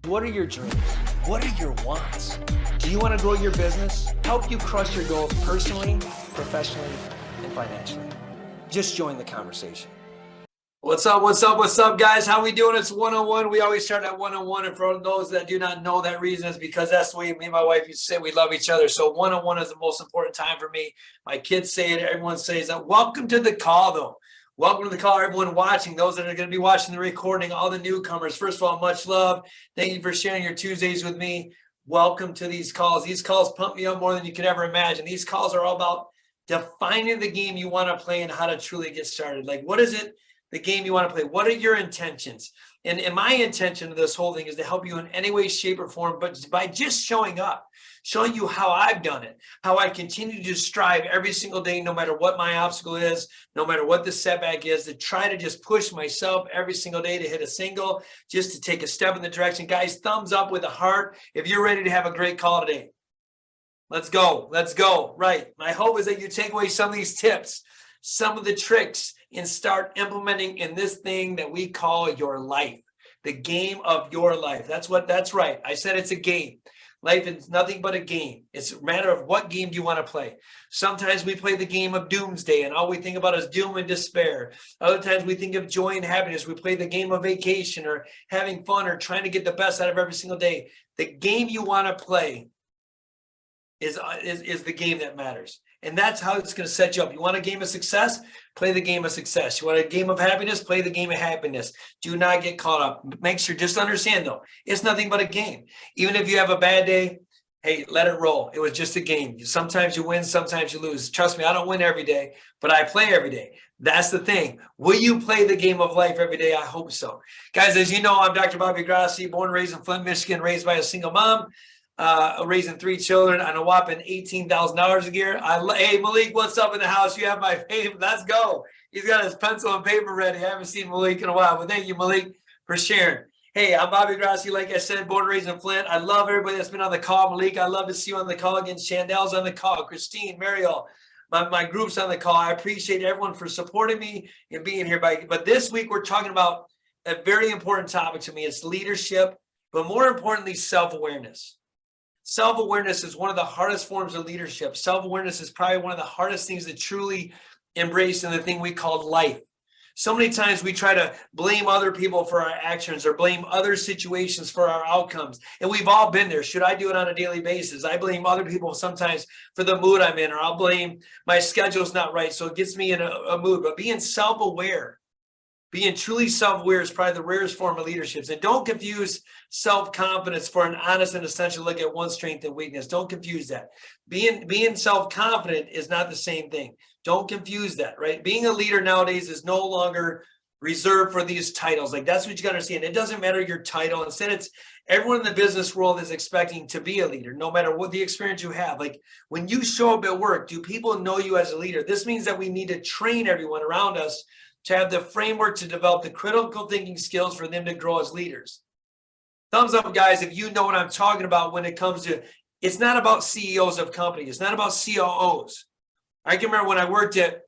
What are your dreams? What are your wants? Do you want to grow your business? Help you crush your goals personally, professionally, and financially? Just join the conversation. What's up, guys? How we doing? It's 101. We always start at 101. And for those that do not know, that reason is because that's the way me and my wife used to say we love each other. So 101 is the most important time for me. My kids say it. Everyone says that. Welcome to the call, though. Welcome to the call, everyone watching, those that are going to be watching the recording, all the newcomers. First of all, much love. Thank you for sharing your Tuesdays with me. Welcome to these calls. These calls pump me up more than you could ever imagine. These calls are all about defining the game you want to play and how to truly get started. Like, what is it, the game you want to play? What are your intentions? And my intention of this whole thing is to help you in any way, shape, or form, but by just showing up, showing you how I've done it, how I continue to strive every single day, no matter what my obstacle is, no matter what the setback is, to try to just push myself every single day to hit a single, just to take a step in the direction. Guys, thumbs up with a heart if you're ready to have a great call today. Let's go. Let's go. Right. My hope is that you take away some of these tips, some of the tricks, and start implementing in this thing that we call your life, the game of your life. That's right. I said it's a game. Life is nothing but a game. It's a matter of what game do you want to play. Sometimes we play the game of doomsday and all we think about is doom and despair. Other times we think of joy and happiness. We play the game of vacation or having fun or trying to get the best out of every single day. The game you want to play is the game that matters. And that's how it's going to set you up. You want a game of success? Play the game of success. You want a game of happiness? Play the game of happiness. Do not get caught up. Make sure, just understand though, it's nothing but a game. Even if you have a bad day, hey, let it roll. It was just a game. Sometimes you win, sometimes you lose. Trust me, I don't win every day, but I play every day. That's the thing. Will you play the game of life every day? I hope so. Guys, as you know, I'm Dr. Bobby Grassi, born and raised in Flint, Michigan, raised by a single mom. Raising 3 children on a whopping $18,000 a year. Hey, Malik, what's up in the house? You have my favorite. Let's go. He's got his pencil and paper ready. I haven't seen Malik in a while, but thank you, Malik, for sharing. Hey, I'm Bobby Grassi, like I said, born and raised in Flint. I love everybody that's been on the call. Malik, I love to see you on the call again. Chandel's on the call. Christine, Mariel, my group's on the call. I appreciate everyone for supporting me and being here. But this week, we're talking about a very important topic to me. It's leadership, but more importantly, self-awareness. Self-awareness is one of the hardest forms of leadership. Self-awareness is probably one of the hardest things to truly embrace in the thing we call life. So many times we try to blame other people for our actions or blame other situations for our outcomes. And we've all been there. Should I do it on a daily basis? I blame other people sometimes for the mood I'm in, or I'll blame my schedule's not right, so it gets me in a mood. But being self-aware, being truly self-aware is probably the rarest form of leadership. And don't confuse self-confidence for an honest and essential look at one's strength and weakness. Don't confuse that. Being self-confident is not the same thing. Don't confuse that, right? Being a leader nowadays is no longer reserved for these titles. Like, that's what you got to understand. It doesn't matter your title. Instead, it's everyone in the business world is expecting to be a leader, no matter what the experience you have. Like, when you show up at work, do people know you as a leader? This means that we need to train everyone around us to have the framework to develop the critical thinking skills for them to grow as leaders. Thumbs up, guys, if you know what I'm talking about when it comes to, it's not about CEOs of companies. It's not about COOs. I can remember when I worked at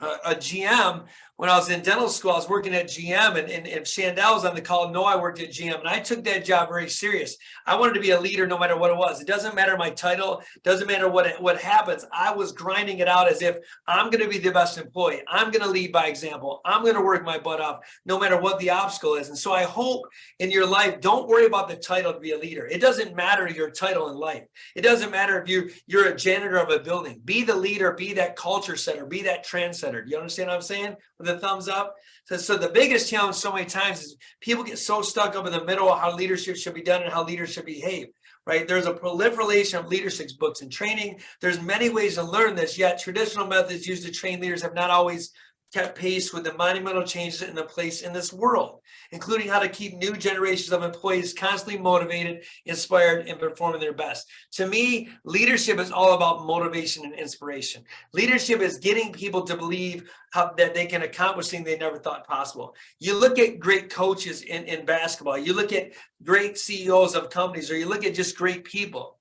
a GM, when I was in dental school, I was working at GM, and Chandel was on the call. No, I worked at GM, and I took that job very serious. I wanted to be a leader no matter what it was. It doesn't matter my title. It doesn't matter what happens. I was grinding it out as if I'm going to be the best employee. I'm going to lead by example. I'm going to work my butt off no matter what the obstacle is. And so I hope in your life, don't worry about the title to be a leader. It doesn't matter your title in life. It doesn't matter if you're a janitor of a building. Be the leader. Be that culture setter. Be that trendsetter. Do you understand what I'm saying? With a thumbs up. So the biggest challenge so many times is people get so stuck up in the middle of how leadership should be done and how leaders should behave, right? There's a proliferation of leadership books and training. There's many ways to learn this, yet traditional methods used to train leaders have not always kept pace with the monumental changes in the place in this world, including how to keep new generations of employees constantly motivated, inspired, and performing their best. To me, leadership is all about motivation and inspiration. Leadership is getting people to believe that they can accomplish things they never thought possible. You look at great coaches in basketball, you look at great CEOs of companies, or you look at just great people.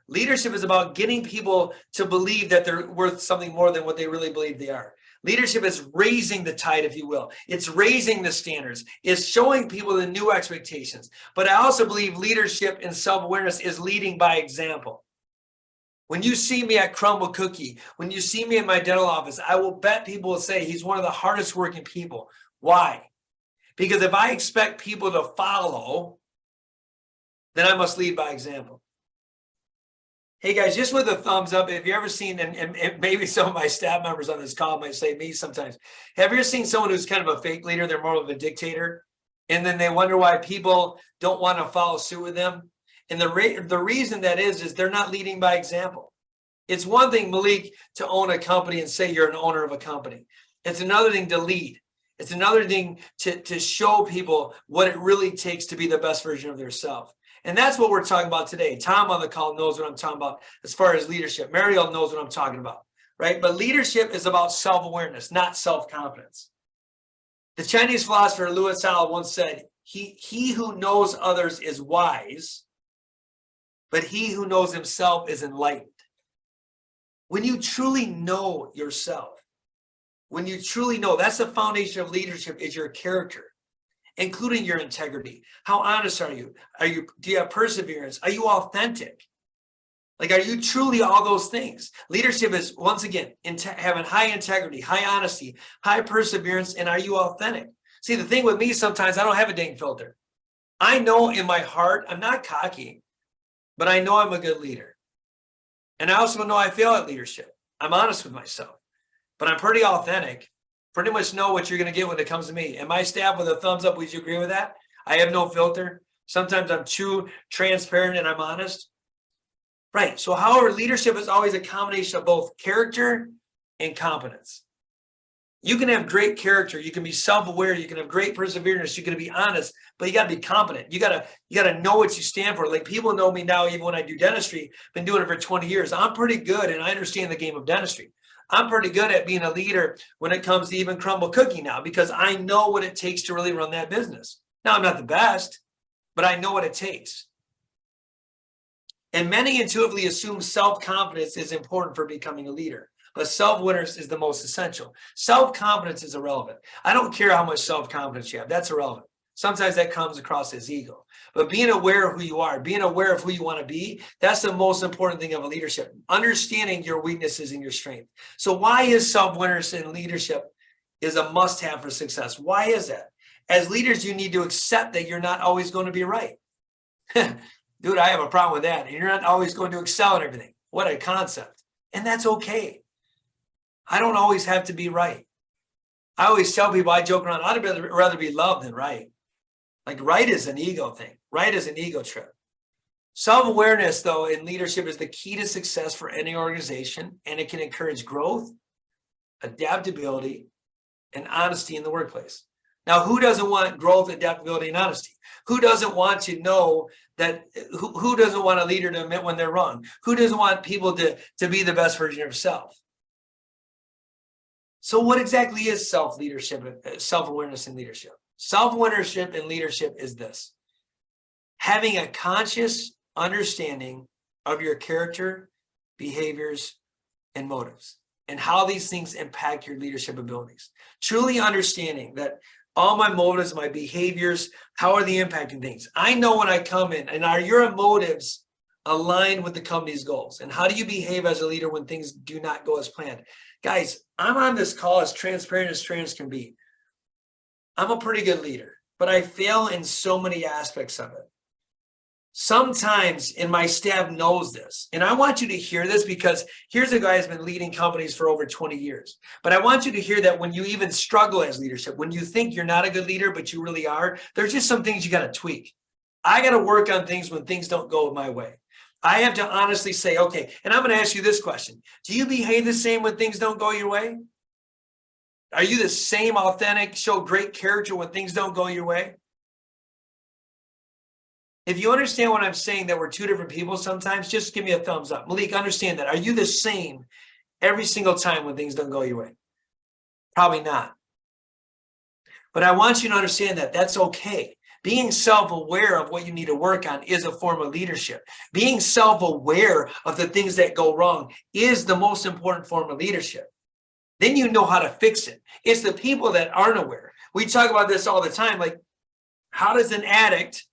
Leadership is about getting people to believe that they're worth something more than what they really believe they are. Leadership is raising the tide, if you will. It's raising the standards. It's showing people the new expectations. But I also believe leadership and self-awareness is leading by example. When you see me at Crumble Cookie, when you see me in my dental office, I will bet people will say he's one of the hardest working people. Why? Because if I expect people to follow, then I must lead by example. Hey guys, just with a thumbs up, have you ever seen, and maybe some of my staff members on this call might say me sometimes, have you ever seen someone who's kind of a fake leader? They're more of a dictator, and then they wonder why people don't want to follow suit with them. And the reason that is they're not leading by example. It's one thing, Malik, to own a company and say you're an owner of a company. It's another thing to lead. It's another thing to show people what it really takes to be the best version of themselves. And that's what we're talking about today. Tom on the call knows what I'm talking about as far as leadership. Mariel knows what I'm talking about, right? But leadership is about self-awareness, not self-confidence. The Chinese philosopher Louis Howell once said, he who knows others is wise, but he who knows himself is enlightened. When you truly know yourself, when you truly know, that's the foundation of leadership, is your character, including your integrity. How honest are you? Do you have perseverance? Are you authentic? Like, are you truly all those things? Leadership is, once again, having high integrity, high honesty, high perseverance, and are you authentic? See, the thing with me, sometimes I don't have a dang filter. I know in my heart, I'm not cocky, but I know I'm a good leader. And I also know I fail at leadership. I'm honest with myself, but I'm pretty authentic. Pretty much know what you're going to get when it comes to me. And my staff with a thumbs up, would you agree with that? I have no filter. Sometimes I'm too transparent and I'm honest. Right. So however, leadership is always a combination of both character and competence. You can have great character. You can be self-aware. You can have great perseverance. You can be honest, but you got to be competent. You got to know what you stand for. Like, people know me now, even when I do dentistry, been doing it for 20 years. I'm pretty good and I understand the game of dentistry. I'm pretty good at being a leader when it comes to even Crumble Cookie now, because I know what it takes to really run that business. Now, I'm not the best, but I know what it takes. And many intuitively assume self-confidence is important for becoming a leader, but self-awareness is the most essential. Self-confidence is irrelevant. I don't care how much self-confidence you have. That's irrelevant. Sometimes that comes across as ego. But being aware of who you are, being aware of who you want to be, that's the most important thing of a leadership. Understanding your weaknesses and your strength. So why is self-awareness in leadership is a must-have for success? Why is that? As leaders, you need to accept that you're not always going to be right. Dude, I have a problem with that. And you're not always going to excel in everything. What a concept. And that's okay. I don't always have to be right. I always tell people, I joke around, I'd rather be loved than right. Like, right is an ego thing. Right is an ego trip. Self-awareness, though, in leadership is the key to success for any organization, and it can encourage growth, adaptability, and honesty in the workplace. Now, who doesn't want growth, adaptability, and honesty? Who doesn't want to know that, who doesn't want a leader to admit when they're wrong? Who doesn't want people to be the best version of yourself? So what exactly is self-awareness in leadership? Self-awareness in leadership is this: having a conscious understanding of your character, behaviors, and motives, and how these things impact your leadership abilities. Truly understanding that all my motives, my behaviors, how are they impacting things? I know when I come in, and are your motives aligned with the company's goals? And how do you behave as a leader when things do not go as planned? Guys, I'm on this call as transparent as trans can be. I'm a pretty good leader, but I fail in so many aspects of it. Sometimes, and my staff knows this, and I want you to hear this, because here's a guy who's been leading companies for over 20 years. But I want you to hear that when you even struggle as leadership, when you think you're not a good leader, but you really are, there's just some things you got to tweak. I got to work on things when things don't go my way. I have to honestly say, okay, and I'm going to ask you this question. Do you behave the same when things don't go your way? Are you the same authentic, show great character when things don't go your way? If you understand what I'm saying, that we're two different people sometimes, just give me a thumbs up. Malik, understand that. Are you the same every single time when things don't go your way? Probably not. But I want you to understand that that's okay. Being self-aware of what you need to work on is a form of leadership. Being self-aware of the things that go wrong is the most important form of leadership. Then you know how to fix it. It's the people that aren't aware. We talk about this all the time. Like, how does an addict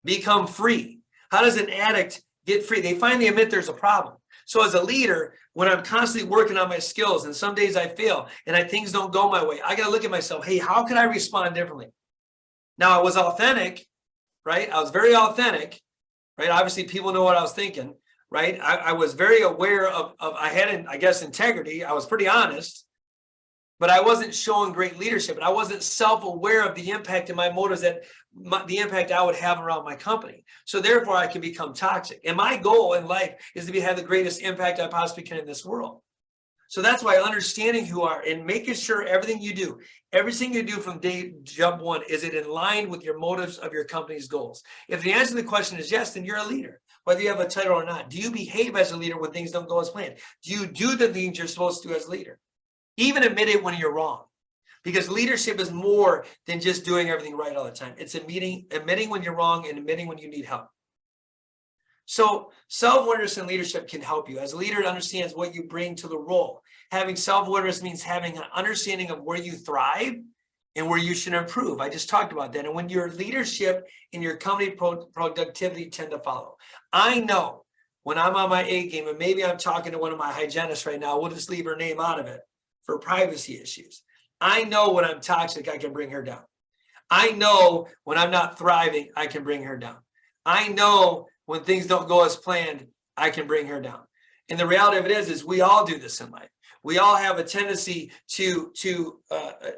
become free? How does an addict get free? They finally admit there's a problem. So as a leader, when I'm constantly working on my skills and some days I fail and things don't go my way, I got to look at myself. Hey, how can I respond differently? Now, I was authentic, right? I was very authentic, right? Obviously, people know what I was thinking, right? I was very aware of I had, I guess, integrity. I was pretty honest, but I wasn't showing great leadership. And I wasn't self-aware of the impact and my motives, the impact I would have around my company. So therefore, I can become toxic. And my goal in life is to have the greatest impact I possibly can in this world. So that's why understanding who you are and making sure everything you do from day jump one, is it in line with your motives of your company's goals? If the answer to the question is yes, then you're a leader, whether you have a title or not. Do you behave as a leader when things don't go as planned? Do you do the things you're supposed to do as a leader? Even admit it when you're wrong, because leadership is more than just doing everything right all the time. It's admitting when you're wrong and admitting when you need help. So self-awareness in leadership can help you. As a leader, it understands what you bring to the role. Having self-awareness means having an understanding of where you thrive and where you should improve. I just talked about that. And when your leadership and your company productivity tend to follow. I know when I'm on my A game, and maybe I'm talking to one of my hygienists right now, we'll just leave her name out of it for privacy issues. I know when I'm toxic, I can bring her down. I know when I'm not thriving, I can bring her down. I know when things don't go as planned, I can bring her down. And the reality of it is we all do this in life. We all have a tendency to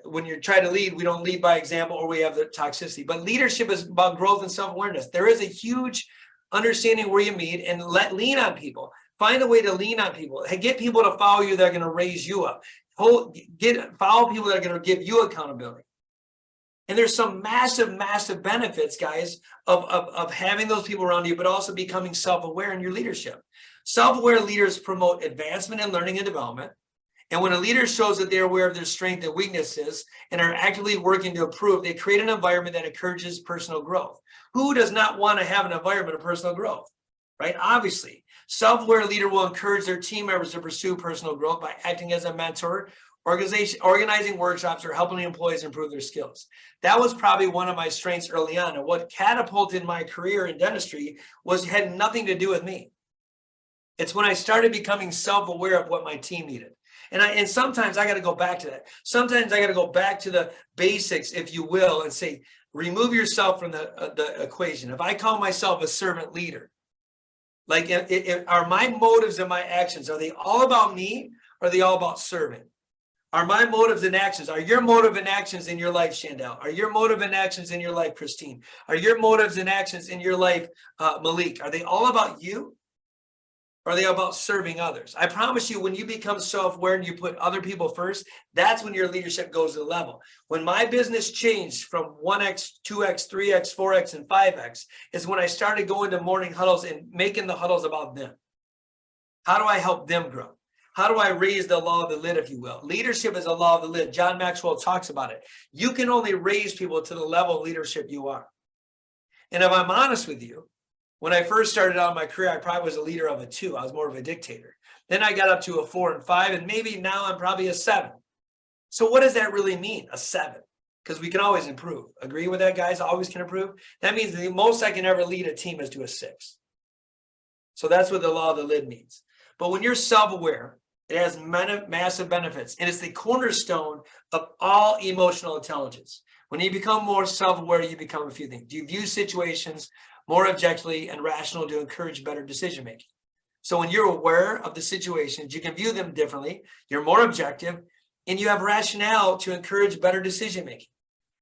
when you're trying to lead, we don't lead by example, or we have the toxicity. But leadership is about growth and self-awareness. There is a huge understanding where you meet and lean on people. Find a way to lean on people. Hey, get people to follow you that are going to raise you up. Follow people that are going to give you accountability. And there's some massive, massive benefits, guys, of having those people around you, but also becoming self-aware in your leadership. Self-aware leaders promote advancement in learning and development. And when a leader shows that they're aware of their strengths and weaknesses and are actively working to improve, they create an environment that encourages personal growth. Who does not want to have an environment of personal growth, right? Obviously, self-aware leader will encourage their team members to pursue personal growth by acting as a mentor, organizing workshops, or helping employees improve their skills. That was probably one of my strengths early on. And what catapulted my career in dentistry had nothing to do with me. It's when I started becoming self-aware of what my team needed. And sometimes I got to go back to that. Sometimes I got to go back to the basics, if you will, and say, remove yourself from the equation. If I call myself a servant leader, like, are my motives and my actions, are they all about me, or are they all about serving? Are my motives and actions, are your motive and actions in your life, Chandel? Are your motive and actions in your life, Christine? Are your motives and actions in your life, Malik? Are they all about you? Or are they about serving others? I promise you, when you become self-aware and you put other people first, that's when your leadership goes to the level. When my business changed from 1x, 2x, 3x, 4x, and 5x is when I started going to morning huddles and making the huddles about them. How do I help them grow? How do I raise the law of the lid, if you will? Leadership is a law of the lid. John Maxwell talks about it. You can only raise people to the level of leadership you are. And if I'm honest with you, when I first started out my career, I probably was a leader of a 2. I was more of a dictator. Then I got up to a 4 and 5, and maybe now I'm probably a 7. So what does that really mean, a 7? Because we can always improve. Agree with that, guys? Always can improve. That means the most I can ever lead a team is to a 6. So that's what the law of the lid means. But when you're self-aware, it has massive benefits, and it's the cornerstone of all emotional intelligence. When you become more self-aware, you become a few things. You view situations more objectively and rational to encourage better decision-making. So when you're aware of the situations, you can view them differently, you're more objective, and you have rationale to encourage better decision-making.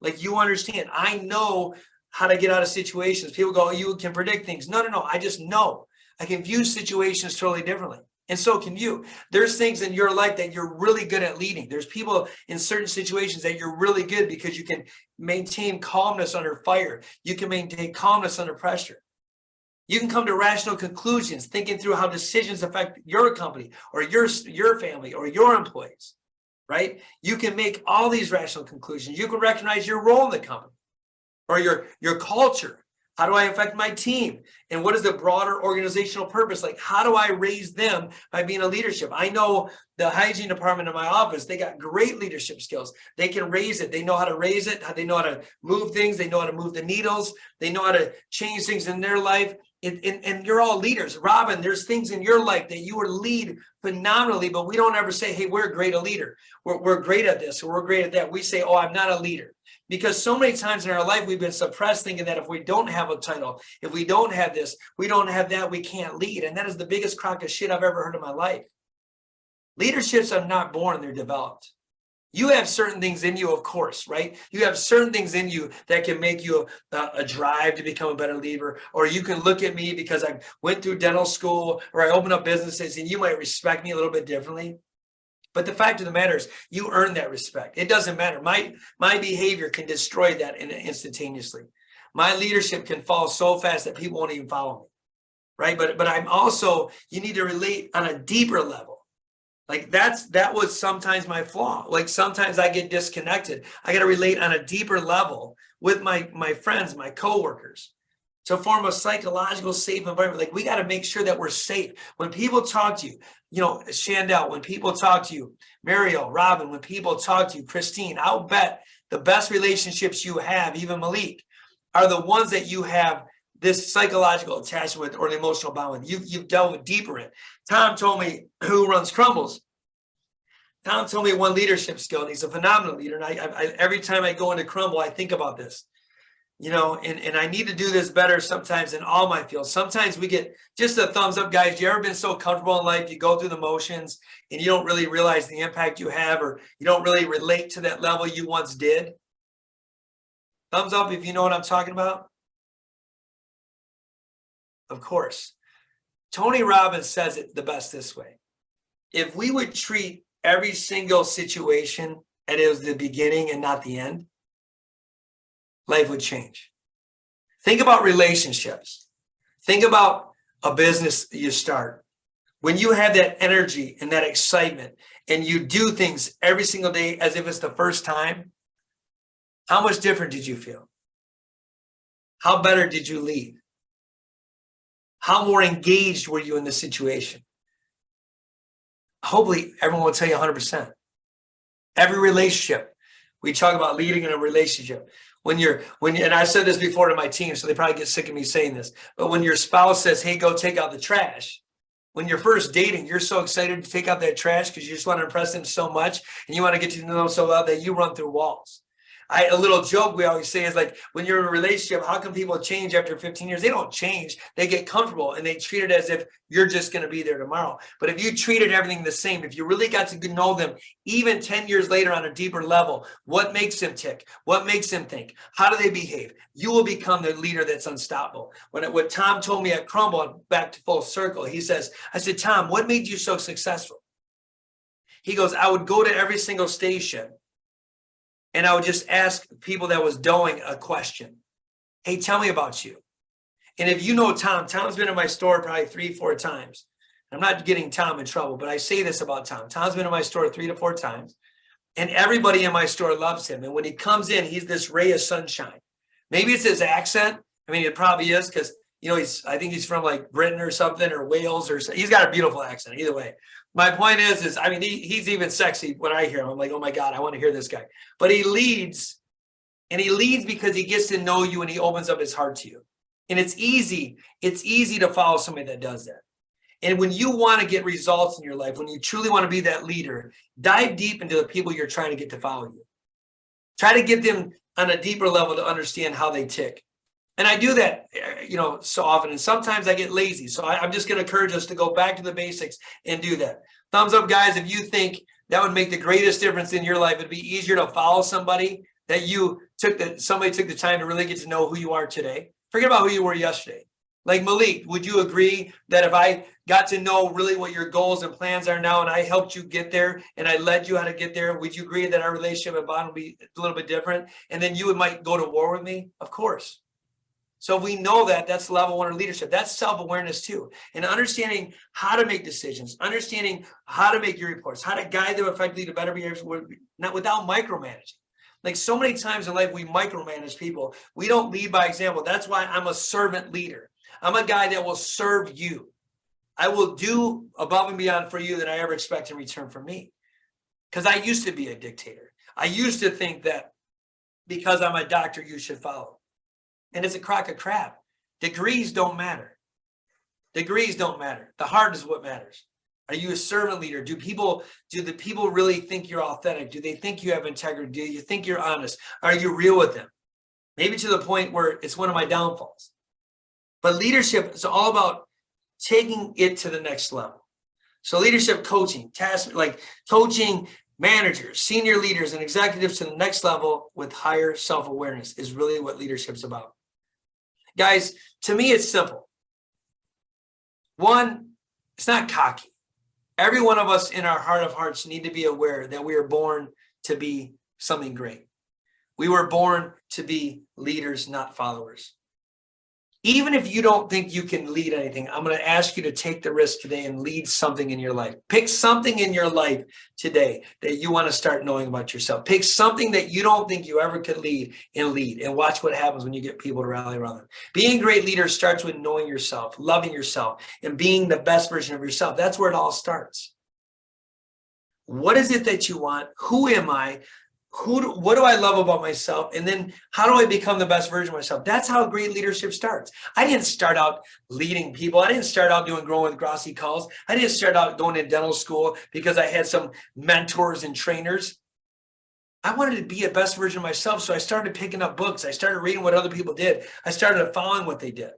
Like, you understand, I know how to get out of situations. People go, oh, you can predict things. No, I just know. I can view situations totally differently. And so can you. There's things in your life that you're really good at leading. There's people in certain situations that you're really good because you can maintain calmness under fire. You can maintain calmness under pressure. You can come to rational conclusions, thinking through how decisions affect your company or your family or your employees, right? You can make all these rational conclusions. You can recognize your role in the company or your culture. How do I affect my team? And what is the broader organizational purpose? Like, how do I raise them by being a leadership? I know the hygiene department in my office, they got great leadership skills. They can raise it. They know how to raise it. They know how to move things. They know how to move the needles. They know how to change things in their life. And you're all leaders. Robin, there's things in your life that you would lead phenomenally, but we don't ever say, hey, we're great a leader. We're great at this, or we're great at that. We say, oh, I'm not a leader. Because so many times in our life, we've been suppressed thinking that if we don't have a title, if we don't have this, we don't have that, we can't lead. And that is the biggest crock of shit I've ever heard in my life. Leaderships are not born, they're developed. You have certain things in you, of course, right? You have certain things in you that can make you a drive to become a better leader. Or you can look at me because I went through dental school, or I opened up businesses, and you might respect me a little bit differently. But the fact of the matter is, you earn that respect. It doesn't matter. My behavior can destroy that instantaneously. My leadership can fall so fast that people won't even follow me, right? But I'm also, you need to relate on a deeper level. Like that was sometimes my flaw. Like sometimes I get disconnected. I got to relate on a deeper level with my friends, my coworkers, to form a psychological safe environment. Like we got to make sure that we're safe. When people talk to you, you know, Chandel, when people talk to you, Mario, Robin, when people talk to you, Christine, I'll bet the best relationships you have, even Malik, are the ones that you have this psychological attachment with or an emotional bond with. You've delved deeper in. Tom told me, who runs Crumbles, Tom told me one leadership skill, and he's a phenomenal leader. And I every time I go into Crumble, I think about this. You know, and I need to do this better sometimes in all my fields. Sometimes we get just a thumbs up, guys. You ever been so comfortable in life, you go through the motions and you don't really realize the impact you have, or you don't really relate to that level you once did? Thumbs up if you know what I'm talking about. Of course. Tony Robbins says it the best this way. If we would treat every single situation as it was the beginning and not the end, life would change. Think about relationships. Think about a business you start. When you have that energy and that excitement and you do things every single day as if it's the first time, how much different did you feel? How better did you lead? How more engaged were you in the situation? Hopefully everyone will tell you 100%. Every relationship, we talk about leading in a relationship. And I said this before to my team, so they probably get sick of me saying this, but when your spouse says, hey, go take out the trash, when you're first dating, you're so excited to take out that trash because you just want to impress them so much and you want to get to know them so well that you run through walls. A little joke we always say is like, when you're in a relationship, how can people change after 15 years? They don't change. They get comfortable and they treat it as if you're just going to be there tomorrow. But if you treated everything the same, if you really got to know them, even 10 years later on a deeper level, what makes them tick? What makes them think? How do they behave? You will become the leader that's unstoppable. What Tom told me at Crumble, back to full circle, he says, I said, Tom, what made you so successful? He goes, I would go to every single station and I would just ask people that was doing a question. Hey, tell me about you. And if you know Tom, Tom's been in my store probably 3-4 times. I'm not getting Tom in trouble, but I say this about Tom. Tom's been in my store 3 to 4 times. And everybody in my store loves him. And when he comes in, he's this ray of sunshine. Maybe it's his accent. I mean, it probably is because, you know, I think he's from like Britain or something, or Wales, or he's got a beautiful accent either way. My point is I mean, he's even sexy when I hear him. I'm like, oh my God, I want to hear this guy. But he leads, and he leads because he gets to know you and he opens up his heart to you. And it's easy to follow somebody that does that. And when you want to get results in your life, when you truly want to be that leader, dive deep into the people you're trying to get to follow you. Try to get them on a deeper level to understand how they tick. And I do that, you know, so often. And sometimes I get lazy. So I'm just going to encourage us to go back to the basics and do that. Thumbs up, guys, if you think that would make the greatest difference in your life. It'd be easier to follow somebody that somebody took the time to really get to know who you are today. Forget about who you were yesterday. Like Malik, would you agree that if I got to know really what your goals and plans are now and I helped you get there and I led you how to get there, would you agree that our relationship and bond would be a little bit different? And then you might go to war with me? Of course. So we know that that's level 1 of leadership. That's self-awareness too. And understanding how to make decisions, understanding how to make your reports, how to guide them effectively to better behaviors, not without micromanaging. Like so many times in life, we micromanage people. We don't lead by example. That's why I'm a servant leader. I'm a guy that will serve you. I will do above and beyond for you than I ever expect in return from me. Because I used to be a dictator. I used to think that because I'm a doctor, you should follow. And it's a crock of crap. Degrees don't matter. Degrees don't matter. The heart is what matters. Are you a servant leader? Do the people really think you're authentic? Do they think you have integrity? Do you think you're honest? Are you real with them? Maybe to the point where it's one of my downfalls. But leadership is all about taking it to the next level. So leadership coaching, task like coaching managers, senior leaders, and executives to the next level with higher self-awareness is really what leadership's about. Guys, to me, it's simple. One, it's not cocky. Every one of us in our heart of hearts need to be aware that we are born to be something great. We were born to be leaders, not followers. Even if you don't think you can lead anything, I'm going to ask you to take the risk today and lead something in your life. Pick something in your life today that you want to start knowing about yourself. Pick something that you don't think you ever could lead, and watch what happens when you get people to rally around them. Being a great leader starts with knowing yourself, loving yourself, and being the best version of yourself. That's where it all starts. What is it that you want? Who am I? What do I love about myself? And then how do I become the best version of myself? That's how great leadership starts. I didn't start out leading people. I didn't start out doing growing with Grossi calls. I didn't start out going to dental school because I had some mentors and trainers. I wanted to be a best version of myself. So I started picking up books. I started reading what other people did. I started following what they did.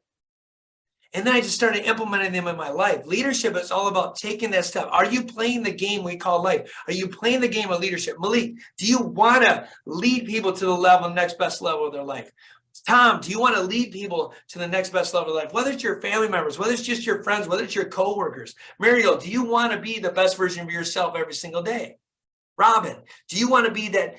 And then I just started implementing them in my life. Leadership is all about taking that step. Are you playing the game we call life? Are you playing the game of leadership? Malik, do you want to lead people to the next best level of their life? Tom, do you want to lead people to the next best level of life? Whether it's your family members, whether it's just your friends, whether it's your coworkers. Mariel, do you want to be the best version of yourself every single day? Robin, do you want to be that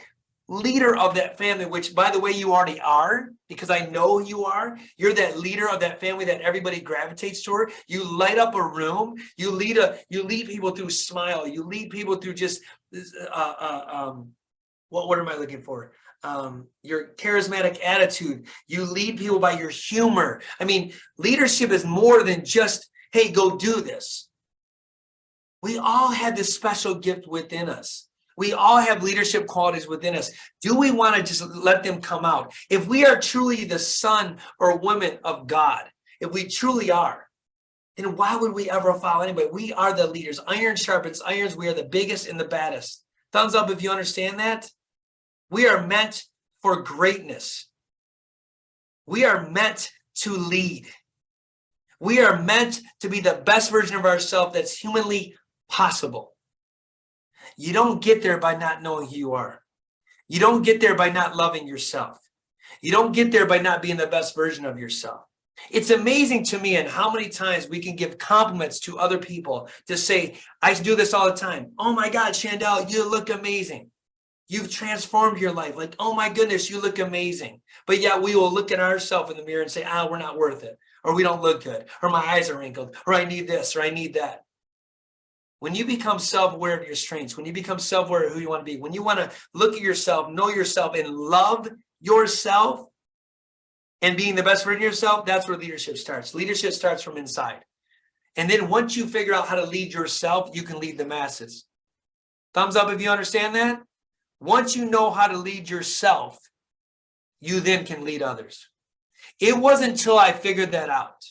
leader of that family, which, by the way, you already are, because I know you are. You're that leader of that family that everybody gravitates toward. You light up a room. You lead people through smile. You lead people through just what am I looking for? Your charismatic attitude. You lead people by your humor. I mean, leadership is more than just, hey, go do this. We all have this special gift within us. We all have leadership qualities within us. Do we want to just let them come out? If we are truly the son or woman of God, if we truly are, then why would we ever follow anybody? We are the leaders. Iron sharpens irons. We are the biggest and the baddest. Thumbs up if you understand that. We are meant for greatness. We are meant to lead. We are meant to be the best version of ourselves that's humanly possible. You don't get there by not knowing who you are. You don't get there by not loving yourself. You don't get there by not being the best version of yourself. It's amazing to me and how many times we can give compliments to other people to say, I do this all the time. Oh my God, Chandel, you look amazing. You've transformed your life. Like, oh my goodness, you look amazing. But yet we will look at ourselves in the mirror and say, we're not worth it. Or we don't look good. Or my eyes are wrinkled. Or I need this, or I need that. When you become self-aware of your strengths, when you become self-aware of who you want to be, when you want to look at yourself, know yourself, and love yourself, and being the best version of yourself, that's where leadership starts. Leadership starts from inside. And then once you figure out how to lead yourself, you can lead the masses. Thumbs up if you understand that. Once you know how to lead yourself, you then can lead others. It wasn't until I figured that out.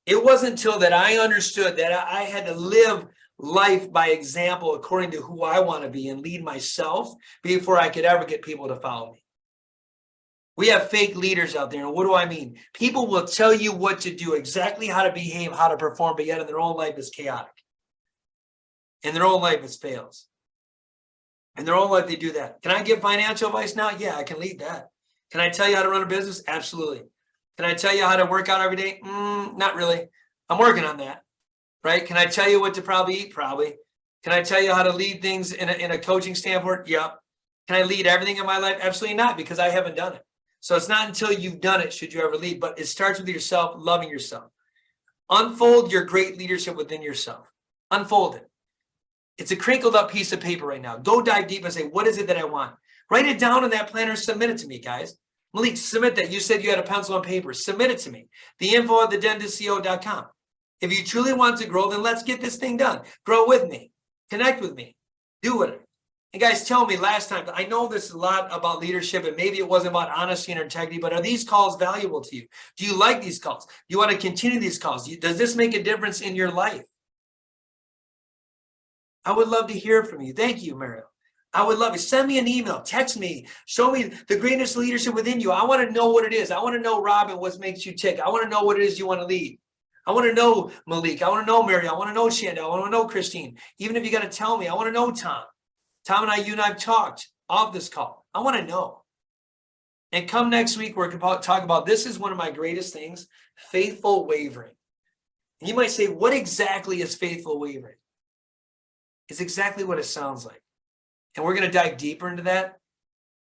It wasn't until that I understood that I had to live life by example according to who I want to be and lead myself before I could ever get people to follow me. We have fake leaders out there. And what do I mean? People will tell you what to do, exactly how to behave, how to perform, but yet in their own life is chaotic. In their own life is fails. In their own life, they do that. Can I give financial advice now? Yeah, I can lead that. Can I tell you how to run a business? Absolutely. Can I tell you how to work out every day? Not really. I'm working on that. Right? Can I tell you what to probably eat? Probably. Can I tell you how to lead things in a coaching standpoint? Yep. Can I lead everything in my life? Absolutely not, because I haven't done it. So it's not until you've done it should you ever lead, but it starts with yourself, loving yourself. Unfold your great leadership within yourself. Unfold it. It's a crinkled up piece of paper right now. Go dive deep and say, what is it that I want? Write it down in that planner, submit it to me, guys. Malik, submit that. You said you had a pencil and paper. Submit it to me. The info at thedentistco.com. If you truly want to grow, then let's get this thing done. Grow with me. Connect with me. Do it. And guys, tell me last time, I know this is a lot about leadership and maybe it wasn't about honesty and integrity, but are these calls valuable to you? Do you like these calls? Do you want to continue these calls? Does this make a difference in your life? I would love to hear from you. Thank you, Mario. I would love it. Send me an email, text me, show me the greatest leadership within you. I want to know what it is. I want to know, Robin, what makes you tick. I want to know what it is you want to lead. I want to know Malik. I want to know Mary. I want to know Shanda. I want to know Christine. Even if you got to tell me, I want to know Tom. Tom and you and I have talked off this call. I want to know. And come next week, we're going to talk about, this is one of my greatest things, faithful wavering. And you might say, what exactly is faithful wavering? It's exactly what it sounds like. And we're going to dive deeper into that.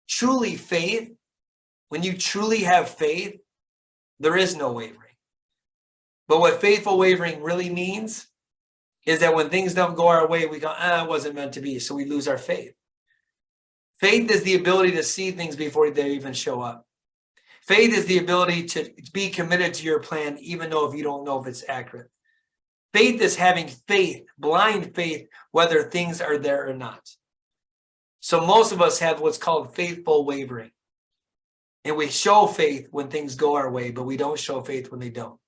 Truly faith, when you truly have faith, there is no wavering. But what faithful wavering really means is that when things don't go our way, we go, it wasn't meant to be. So we lose our faith. Faith is the ability to see things before they even show up. Faith is the ability to be committed to your plan, even though if you don't know if it's accurate. Faith is having faith, blind faith, whether things are there or not. So most of us have what's called faithful wavering. And we show faith when things go our way, but we don't show faith when they don't.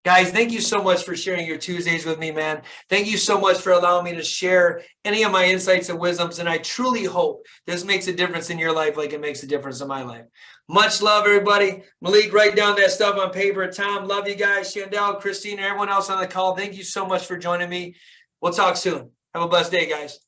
Guys, thank you so much for sharing your Tuesdays with me, man. Thank you so much for allowing me to share any of my insights and wisdoms. And I truly hope this makes a difference in your life like it makes a difference in my life. Much love, everybody. Malik, write down that stuff on paper. Tom, love you guys. Shandell, Christine, and everyone else on the call. Thank you so much for joining me. We'll talk soon. Have a blessed day, guys.